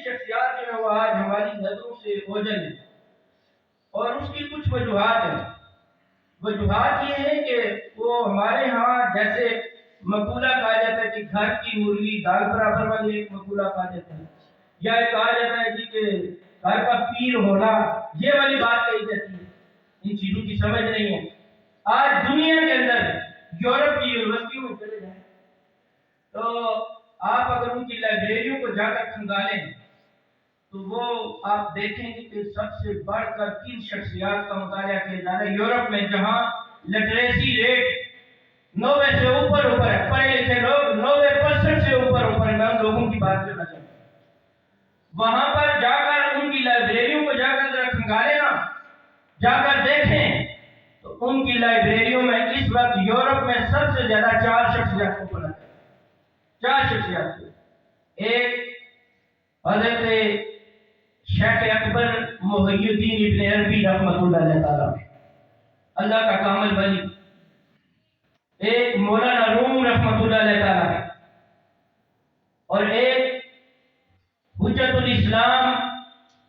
شخصیات جو ہے وہ آج ہماری نظروں سے اوجھل ہے، اور اس کی کچھ وجوہات ہیں۔ وجوہات یہ ہے کہ وہ ہمارے ہاں جیسے مقولہ کہا جاتا ہے کہ گھر کی مرغی دال برابر والی ایک مقولہ کہا جاتا ہے، یا ایک کہا جاتا ہے جی کہ گھر کا پیر ہونا، یہ والی بات کہی جاتی ہے۔ ان چیزوں کی سمجھ نہیں ہے۔ آج دنیا کے اندر یورپ کی یونیورسٹیوں میں چلے جائیں تو آپ اگر ان کی لائبریریوں کو جا کر کھنگالیں تو وہ آپ دیکھیں گے کہ سب سے بڑھ کر کن شخصیات کا مطالعہ کیا جا رہا ہے۔ یورپ میں جہاں لٹریسی ریٹ 90 سے اوپر ہے، پڑھے لکھے لوگ 90% سے اوپر ہے، میں ان لوگوں کی بات کرنا چاہتا ہوں۔ وہاں پر جا کر ان کی لائبریریوں کو جا کر ذرا کھنگالیں نا، جا کر دیکھیں تو ان کی لائبریریوں میں اس وقت یورپ میں سب سے زیادہ 4 شخصیات کو پڑھا ہے۔ 4 شخصیات کو، ایک حضرت شیخ اکبر محی الدین ابن عربی رحمۃ اللہ تعالیٰ، اللہ کا کامل ولی، ایک مولانا روم رحمۃ اللہ تعالیٰ، اور ایک حجت الاسلام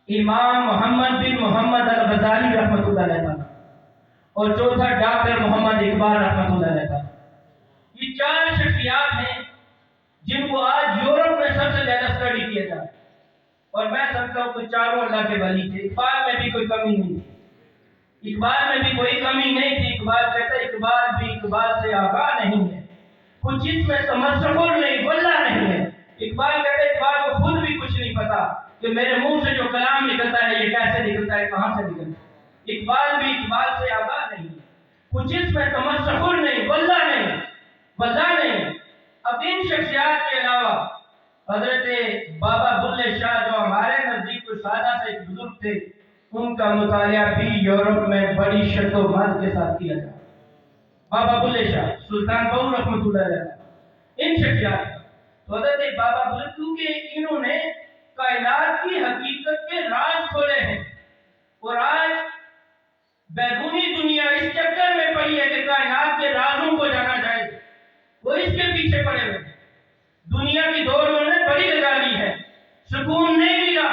امام محمد بن محمد الغزالی رحمۃ اللہ تعالیٰ، اور چوتھا ڈاکٹر محمد اقبال رحمۃ اللہ تعالیٰ۔ یہ 4 شخصیات ہیں جن کو آج یورپ میں سب سے زیادہ اسٹڈی کیا جاتا ہے، اور میں سمجھتا ہوں کہ چاروں اللہ کے ولی تھے۔ اقبال میں بھی کوئی کمی نہیں تھی، اقبال میں بھی کوئی کمی نہیں تھی۔ اقبال کہتا ہے اقبال بھی اقبال سے آگاہ نہیں ہے، کچھ اس میں تمسخر نہیں، بلّہ نہیں ہے۔ اقبال کہتا ہے اقبال کو خود بھی کچھ نہیں پتا کہ میرے منہ سے جو کلام نکلتا ہے یہ کیسے نکلتا ہے، کہاں سے نکلتا ہے۔ اقبال بھی اقبال سے آگاہ نہیں ہے، کچھ اس میں تمسخر نہیں، بلّہ نہیں، وضع نہیں۔ اب ان شخصیات کے علاوہ حضرت بابا بلے شاہ جو ہمارے نزدیک کوئی سادہ سے ایک بزرگ تھے، ان کا مطالعہ بھی یورپ میں بڑی شد و مد کے ساتھ کیا جاتا۔ بابا بلے شاہ، سلطان بہو رحمۃ اللہ علیہ، ان شخصیات تو حضرت بابا بلے، کیونکہ انہوں نے کائنات کی حقیقت کے راز کھولے ہیں، اور آج بیرونی دنیا اس چکر میں پڑی ہے کہ کائنات کے رازوں کو جانا جائے، وہ اس کے پیچھے پڑے ہوئے۔ دنیا کی دور نے بڑی لگا لی ہے، سکون نہیں ملا۔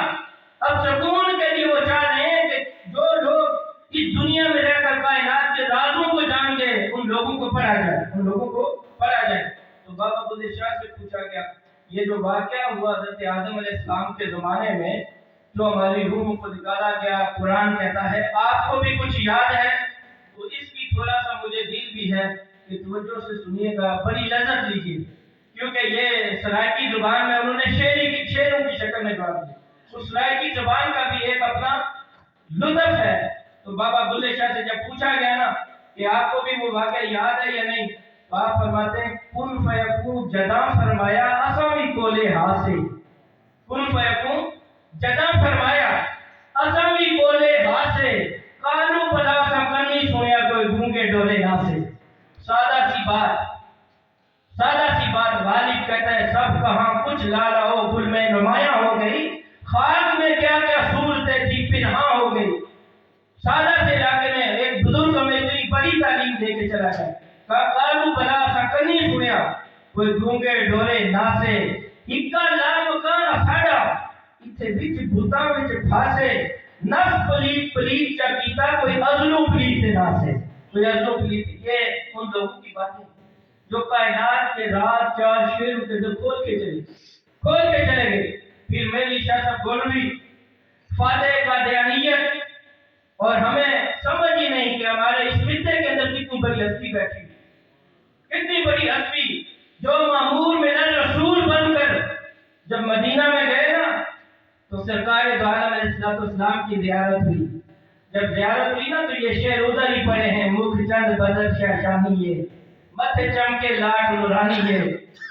اب سکون کے لیے وہ چاہ رہے ہیں کہ جو لوگ اس دنیا میں رہ کر کائنات کے رازوں کو جان گئے ان لوگوں کو پڑھا جائے، تو بابا بلے شاہ سے پوچھا گیا یہ جو واقعہ ہوا حضرت آدم علیہ السلام کے زمانے میں، جو ہماری روح کو نکالا گیا، قرآن کہتا ہے آپ کو بھی کچھ یاد ہے؟ تو اس کی تھوڑا سا مجھے دل بھی ہے کہ توجہ سے سنیے گا، بڑی لذت لیجیے، کیونکہ یہ سرائکی زبان میں انہوں نے شعروں کی شکل میں جواب دیا۔ اس سرائکی زبان کا بھی ایک اپنا لطف ہے۔ تو بابا بلے شاہ سے جب پوچھا گیا نا کہ آپ کو بھی وہ واقعہ یاد ہے یا نہیں، تو آپ فرماتے ہیں کن فیکون جدا فرمایا اسامی کولے ہاسے، کن فیکون جدا فرمایا اسامی کولے ہاسے، کالو پلا سا کنی سویا کوئی گونگے ڈولے ناسے۔ سادہ سی بات غالب کہتا ہے سب کہاں کچھ لالا ہو گل میں نمایاں ہو گئی، خاک میں کیا کیا صورتیں تھی پنہاں ہو گئی۔ سادہ سے علاقے میں ایک بزرگ ہمیں اتنی بڑی تعلیم دے کے چلا ہے، کالو بلا سا کنی سنیا کوئی گونگے ڈولے ناسے، اکا لام کان ساڑا اتھے وچ بھوتاں وچ پھاسے، نفس پلیت چا کیتا کوئی ازلو پلیت ناسے، کوئی ازلو پلیت۔ یہ ان لوگوں کی باتیں جو کائنات کے راز 4 شعروں کے اندر کھول کے چلے گئے۔ پھر میری شاہ صاحب گولوی فاتح قادیانیت، اور ہمیں سمجھ ہی نہیں کہ ہمارے اس خطے کے اندر کتنی بڑی ہستی بیٹھی، کتنی بڑی ہستی جو مامور من الرسول بن کر جب مدینہ میں گئے نا تو سرکار دو عالم علیہ السلام کی زیارت ہوئی۔ جب زیارت ہوئی نا تو یہ شعر ادھر ہی پڑے ہیں، مکھ چند بدر شاہ شاہی ہے، متھے چمکے لاٹ نورانی ہے،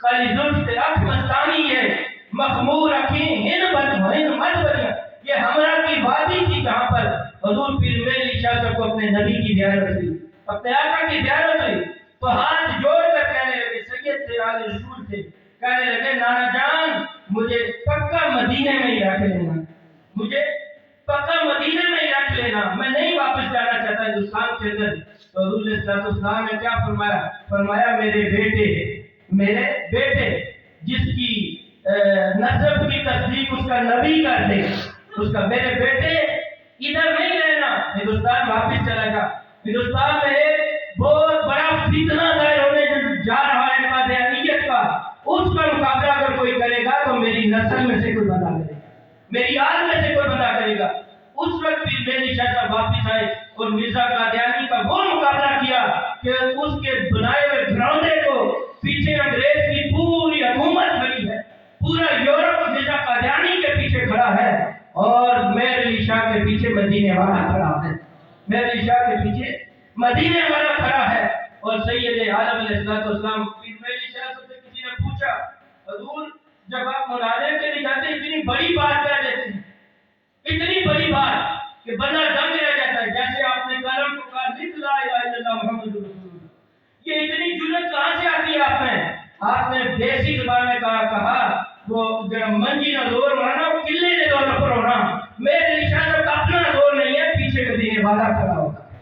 کلی زلف اکھ مستانی ہے، مخمور اکھیں ہن مت بنیا۔ یہ ہمراہ کی وادی تھی جہاں پر حضور پیر میری شاہ صاحب کو اپنے نبی کی زیارت ہوئی، اپنے آقا کی زیارت ہوئی، تو ہاتھ جوڑ کر کہنے لگے سید تیرا رسول تھے، کہنے لگے نانا جان مجھے پکا مدینے میں ہی رکھ لینا، مجھے پکا مدینے میں ہی رکھ لینا، میں نہیں واپس جانا چاہتا ہندوستان کے اندر۔ تو حضور صلی اللہ علیہ وسلم نے کیا فرمایا؟ فرمایا میرے بیٹے جس کی نسب کی تصدیق اس کا نبی کر دے، اس کا میرے بیٹے ادھر نہیں رہنا، ہندوستان واپس چلا جا۔ ہندوستان میں ایک بہت بڑا فتنہ دائر ہونے جا رہا ہے قادیانیت کا، اس کا مقابلہ اگر کوئی کرے گا تو میری نسل میں سے کوئی بندہ کرے گا، میری آل میں سے کوئی بندہ کرے گا۔ اس وقت پھر میری شاہ صاحب واپس آئے اور مرزا قادیانی کا وہ مقابلہ کیا کہ اس کے بنائے ہوئے گھرانے کو پیچھے انگریز کی پوری حکومت کھڑی ہے، پورا یورپ مرزا قادیانی کے پیچھے کھڑا ہے، اور میر علی شاہ کے پیچھے مدینے والا کھڑا ہے، میر علی شاہ کے پیچھے مدینے والا کھڑا ہے۔ اور سید عالم علیہ السلام میر علی شاہ سے کسی نے پوچھا، حضور جب آپ مناظرے کے لیے جاتے ہیں اتنی بڑی بات کہہ دیتے ہیں، اتنی بڑی بات کہ بندہ دنگ رہ جاتا ہے، جیسے آپ نے قلم کو کہا لکھ لا الہ الا اللہ محمد رسول اللہ، یہ اتنی جرأت کہاں سے آتی ہے آپ نے دیسی زبان میں کہا وہ جڑا منجی نہ زور مانا وہ قلعے نے زور پر ہونا، میرے نشان کا اپنا زور نہیں ہے، پیچھے مدینے والا کھڑا ہوتا ہے،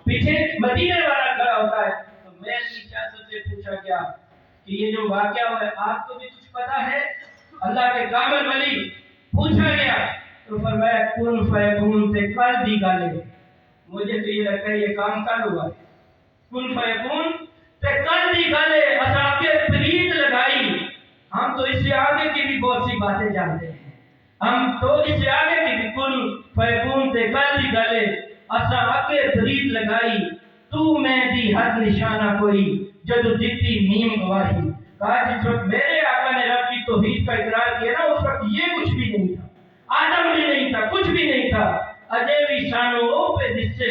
پیچھے مدینے والا کھڑا ہوتا ہے۔ تو میں شاہ سے پوچھا گیا کہ یہ جو واقعہ ہوا ہے آپ کو بھی کچھ پتا ہے؟ اللہ کے کامل ولی پوچھا گیا تو فرمایا کن فیکون سے کل دی گالے، مجھے تو یہ لگتا ہے یہ کام کل ہوا ہے، کن فیکون سے کل دی گالے، اصحاب کے پریت لگائی۔ ہم تو اس سے آگے کی بھی بہت سی باتیں جانتے ہیں، ہم تو اس سے آگے کی بھی کن فیکون سے کل دی گالے، اصحاب کے پریت لگائی، تو میں دی حد نشانہ کوئی جدو دیتی نیم گواہی۔ کہا جس وقت میرے آقا نے رب کی توحید کا اقرار کیا نا اس وقت یہ کچھ بھی نہیں تھا، آدم بھی نہیں تھا، کچھ بھی نہیں تھا، اجے بھی شانوں پہ جس سے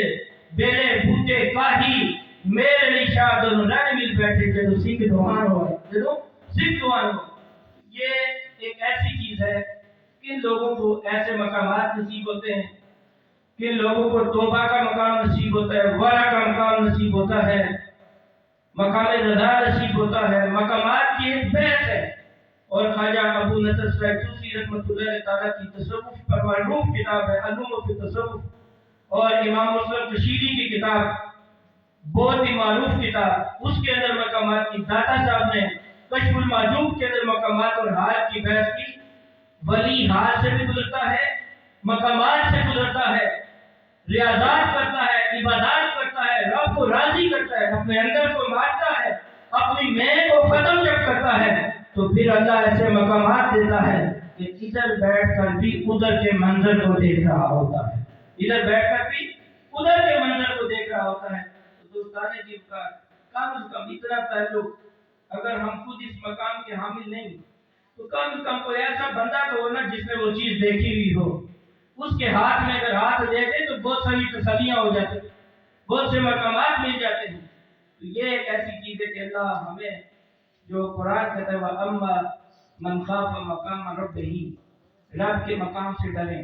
بیلے بھوٹے کاہی، میرے نشاہ دونوں رن مل بیٹھے جدو سکھ دوہان ہوئے، جدو سکھ دوہان ہوئے۔ یہ ایک ایسی چیز ہے، کن لوگوں کو ایسے مقامات نصیب ہوتے ہیں، کن لوگوں کو توبہ کا مقام نصیب ہوتا ہے، ورع کا مقام نصیب ہوتا ہے، مقام رضا نصیب ہوتا ہے، مقامات کی ایک بحث ہے۔ اور خواجہ ابو نصر صاحب توسی رحمۃ اللہ تعالیٰ کی تصوف پر معروف کتاب ہے علوم فی التصوف، اور امام مسلم کشیری کی کتاب بہت ہی معروف کتاب، اس کے اندر مقامات کی داتا صاحب نے کشف المعجوب کے اندر مقامات اور حال کی بحث کی۔ ولی حال سے بھی گزرتا ہے، مقامات سے گزرتا ہے، ریاضات کرتا ہے، عبادات کرتا ہے، رب کو راضی کرتا ہے، اپنے اندر کو مارتا ہے، اپنی میں کو ختم جب کرتا ہے تو پھر اللہ ایسے مقامات دیتا ہے کہ ادھر بیٹھ کر بھی ادھر کے منظر کو دیکھ رہا ہوتا ہے، ادھر بیٹھ کر بھی ادھر کے منظر کو دیکھ رہا ہوتا ہے۔ تو دوستان جیب کا کم از کم اتنا تعلق، اگر ہم خود اس مقام کے حامل نہیں تو کم از کم کوئی ایسا بندہ تو ہونا جس نے وہ چیز دیکھی ہوئی ہو، اس کے ہاتھ میں اگر ہاتھ دے دے تو بہت ساری تسلیاں ہو جاتی ہیں، بہت سے مقامات مل جاتے ہیں۔ تو یہ ایک ایسی چیز ہے کہ اللہ ہمیں جو قرآن کہتا ہے اما من خاف مقام ربہ، رب کے مقام سے ڈریں،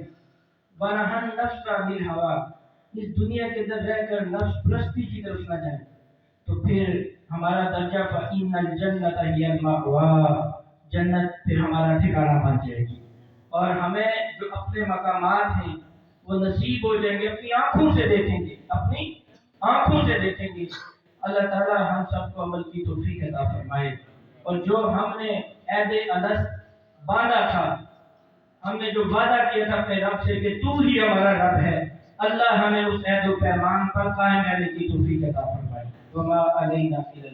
ونہى النفس عن الہوى، اس دنیا کے اندر رہ کر نفس پرستی کی طرف نہ جائیں، تو پھر ہمارا درجہ فإن الجنۃ ہی المأوى، جنت پھر ہمارا ٹھکانہ بن جائے گی، اور ہمیں جو اپنے مقامات ہیں وہ نصیب ہو جائیں گے، اپنی آنکھوں سے دیکھیں گے، اپنی آنکھوں سے دیکھیں گے۔ اللہ تعالی ہم سب کو عمل کی توفیق عطا فرمائے، اور جو ہم نے عہد الست باندھا تھا، ہم نے جو وعدہ کیا تھا اپنے رب سے کہ تو ہی ہمارا رب ہے، اللہ ہمیں اس عہد و پیمان پر قائم رہنے کی توفیق عطا فرمائے۔ وما علینا الا